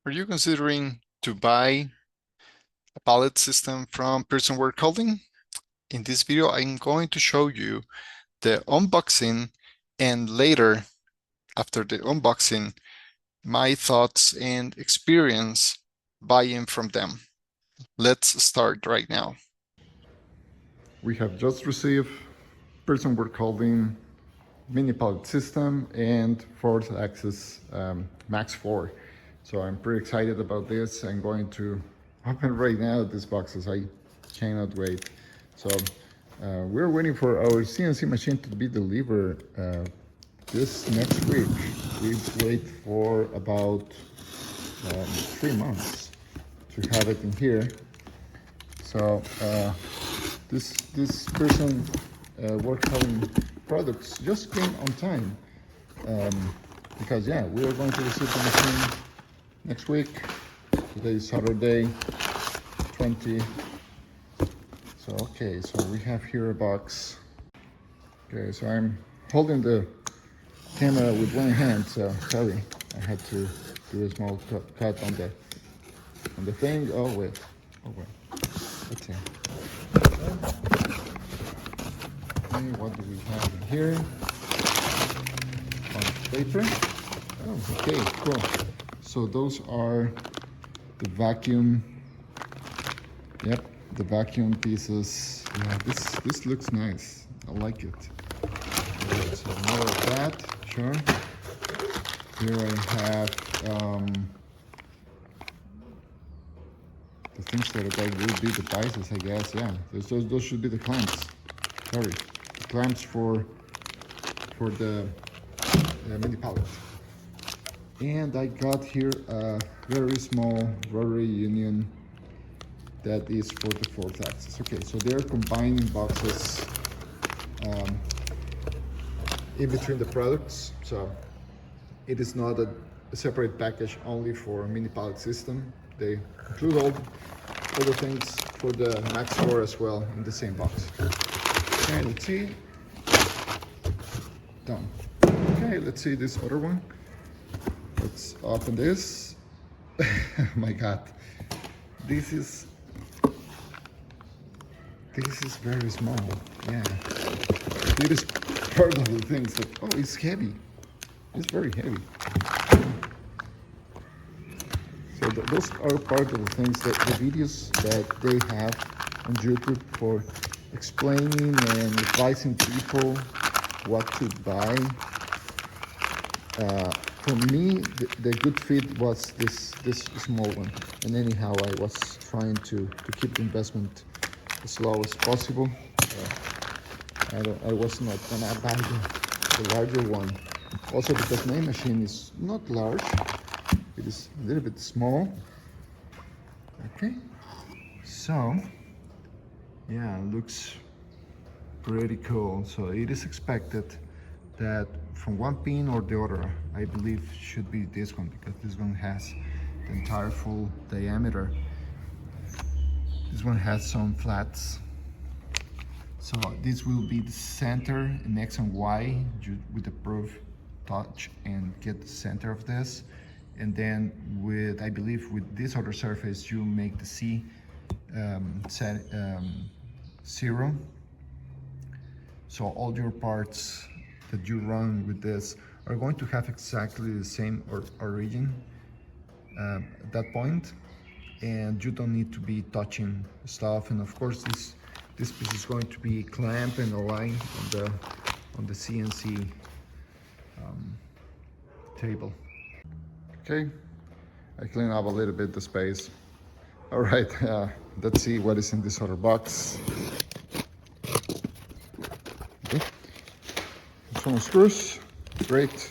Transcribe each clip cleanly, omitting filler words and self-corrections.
Are you considering to buy a pallet system from Pierson Workholding? In this video, I'm going to show you the unboxing and later, after the unboxing, my thoughts and experience buying from them. Let's start right now. We have just received Pierson Workholding mini pallet system and fourth axis Max 4. So I'm pretty excited about this. I'm going to open right now these boxes. I cannot wait. So we're waiting for our CNC machine to be delivered this next week. We wait for about 3 months to have it in here. So this person Workholding products just came on time because yeah, we are going to receive the machine next week. Today is Saturday 20. So okay, so we have here a box. Okay, so I'm holding the camera with one hand, so sorry, I had to do a small cut on the thing. Oh wait, okay. Okay, what do we have in here? On paper. Oh, okay, cool. So those are the vacuum. Yep, the vacuum pieces. Yeah, this looks nice. I like it. Right, so more of that, sure. Here I have the things that will be the bices, I guess. Yeah, those should be the clamps. Sorry, the clamps for the mini pallet. And I got here a very small rotary union that is for the fourth axis. Okay, so they're combining boxes in between the products. So it is not a separate package only for mini pallet system. They include all the things for the Max 4 as well in the same box. Okay, let's see. Done. Okay, let's see this other one. Let's open this. Oh my God, this is very small. Yeah, it is part of the things that, oh, it's heavy. It's very heavy. So those are part of the things that the videos that they have on YouTube for explaining and advising people what to buy. For me, the good fit was this small one. And anyhow, I was trying to keep the investment as low as possible. I was not gonna buy the larger one. Also because my machine is not large, it is a little bit small. Okay, so yeah, it looks pretty cool. So it is expected that from one pin or the other, I believe should be this one, because this one has the entire full diameter. This one has some flats. So this will be the center in X and Y with the proof touch and get the center of this. And then with, I believe with this other surface, you make the C set 0. So all your parts that you run with this are going to have exactly the same origin at that point, and you don't need to be touching stuff. And of course this piece is going to be clamped and aligned on the CNC table. Okay, I clean up a little bit the space. All right, let's see what is in this other box. Okay, some screws, great.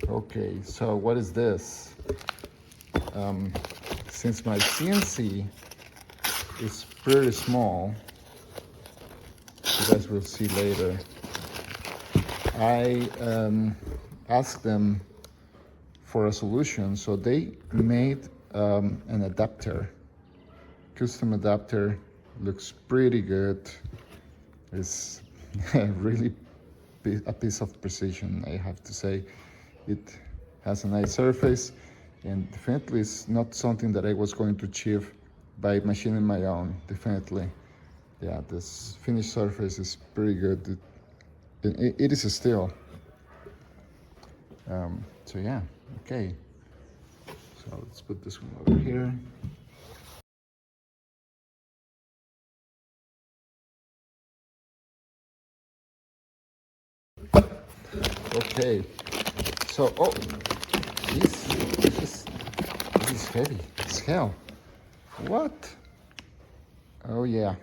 Okay, so what is this? Since my CNC is pretty small, you guys will see later, I asked them for a solution, so they made an adapter, custom adapter. Looks pretty good. It's really a piece of precision, I have to say. It has a nice surface, and definitely it's not something that I was going to achieve by machining my own, definitely. Yeah, this finished surface is pretty good. It is a steel. So yeah, okay. So let's put this one over here. Okay, so, oh, this is heavy as hell. What? Oh yeah.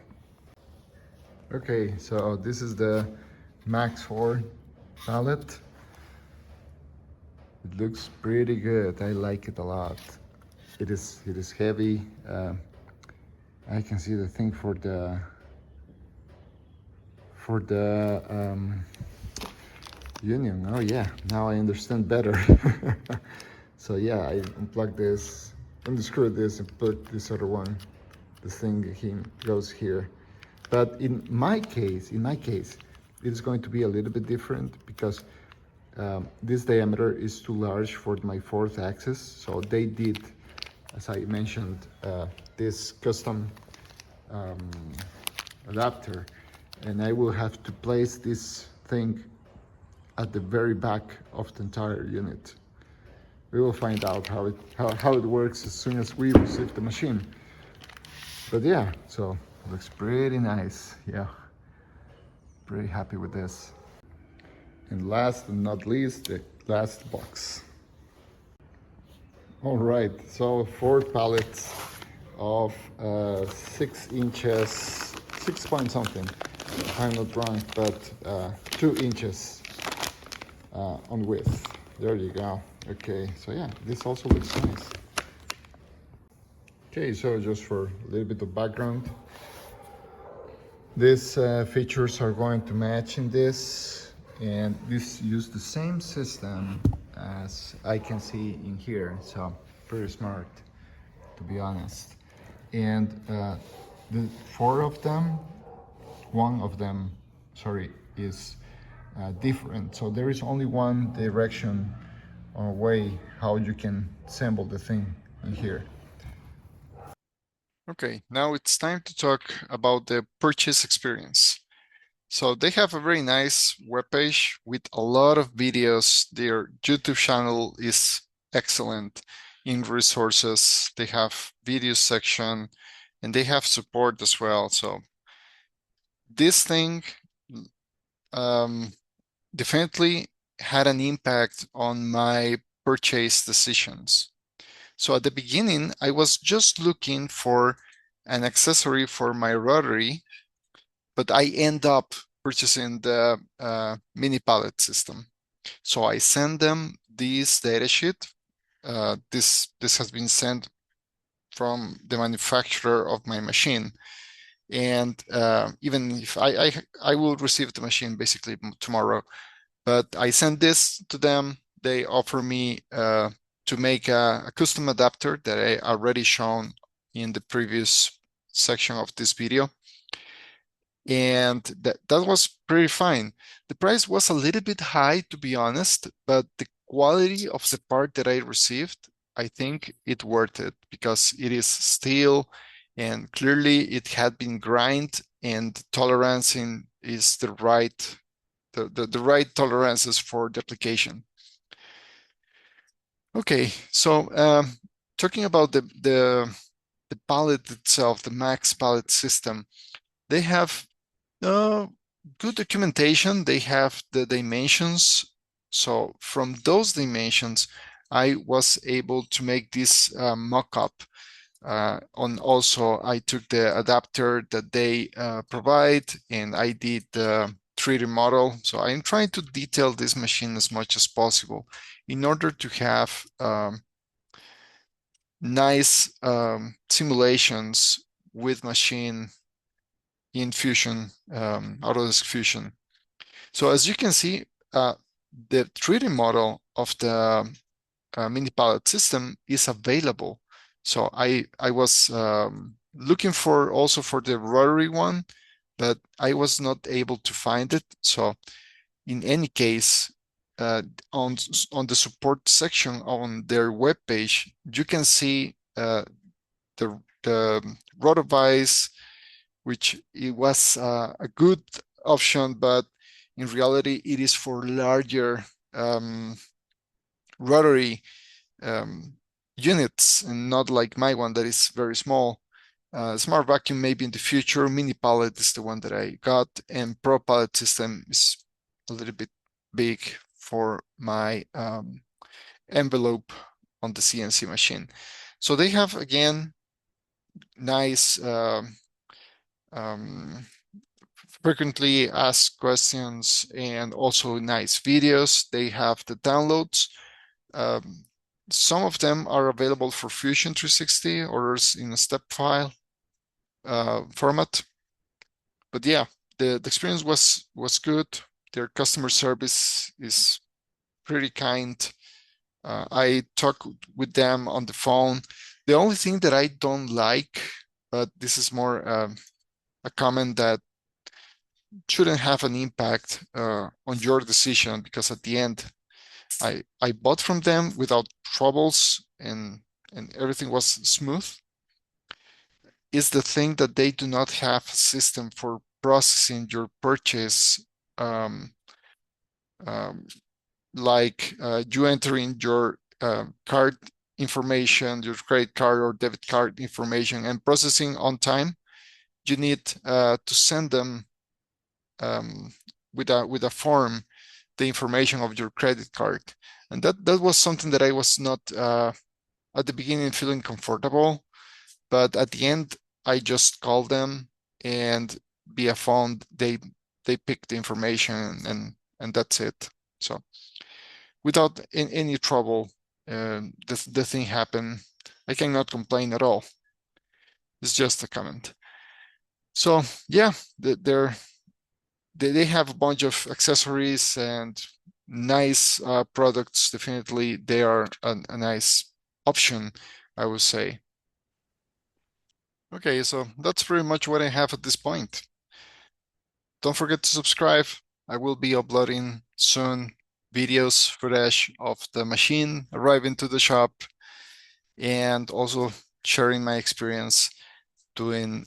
Okay, so this is the Max 4 pallet. It looks pretty good. I like it a lot. It is heavy. I can see the thing for the union. Oh yeah, now I understand better. So yeah, I unplug this, unscrew this, and put this other one. The thing goes here. But in my case, it's going to be a little bit different because this diameter is too large for my fourth axis. So they did, as I mentioned, this custom adapter, and I will have to place this thing at the very back of the entire unit. We will find out how it works as soon as we receive the machine. But yeah, so it looks pretty nice. Yeah, pretty happy with this. And last but not least, the last box. All right, so 4 pallets of 6 inches, 6 point something, if I'm not wrong, but 2 inches on width. There you go. Okay, so yeah, this also looks nice. Okay, so just for a little bit of background, these features are going to match in this, and this use the same system as I can see in here, so pretty smart, to be honest. And the 4 of them, one of them, sorry, is different. So there is only one direction or way how you can assemble the thing in here. Okay, now it's time to talk about the purchase experience. So they have a very nice webpage with a lot of videos. Their YouTube channel is excellent in resources. They have video section and they have support as well. So this thing definitely had an impact on my purchase decisions. So at the beginning, I was just looking for an accessory for my rotary, but I end up purchasing the mini pallet system. So I send them this data sheet. This has been sent from the manufacturer of my machine. And even if I will receive the machine basically tomorrow, but I send this to them. They offer me to make a custom adapter that I already shown in the previous section of this video. And that was pretty fine. The price was a little bit high, to be honest, but the quality of the part that I received, I think it worth it because it is steel and clearly it had been ground and tolerance is the right tolerances for the application. Okay, so talking about the pallet itself, the Max pallet system, they have good documentation. They have the dimensions. So from those dimensions, I was able to make this mock-up. Also, I took the adapter that they provide and I did the 3D model. So I'm trying to detail this machine as much as possible in order to have nice simulations with machine in Fusion, Autodesk Fusion. So as you can see, the 3D model of the mini pallet system is available. So I was looking for also for the rotary one, but I was not able to find it. So in any case, on the support section on their web page, you can see the Rotovice, which it was a good option, but in reality, it is for larger rotary units and not like my one that is very small. Smart vacuum maybe in the future. Mini pallet is the one that I got, and Pro pallet system is a little bit big for my envelope on the CNC machine. So they have again nice um, frequently asked questions and also nice videos. They have the downloads. Um, some of them are available for Fusion 360 or in a step file format. But yeah, the experience was good. Their customer service is pretty kind. I talk with them on the phone. The only thing that I don't like, but this is more a comment that shouldn't have an impact on your decision, because at the end, I bought from them without troubles and everything was smooth, is the thing that they do not have a system for processing your purchase, um, um, like you entering your card information, your credit card or debit card information, and processing on time. You need to send them um, with a form the information of your credit card, and that was something that I was not at the beginning feeling comfortable, but at the end I just called them, and via phone they picked the information, and that's it. So without any trouble, the thing happened. I cannot complain at all. It's just a comment. So yeah, they have a bunch of accessories and nice products. Definitely, they are a nice option, I would say. Okay, so that's pretty much what I have at this point. Don't forget to subscribe. I will be uploading soon videos, footage of the machine arriving to the shop, and also sharing my experience doing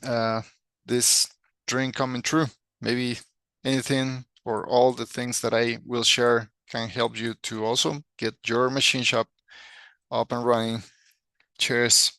this dream coming true. Maybe anything or all the things that I will share can help you to also get your machine shop up and running. Cheers.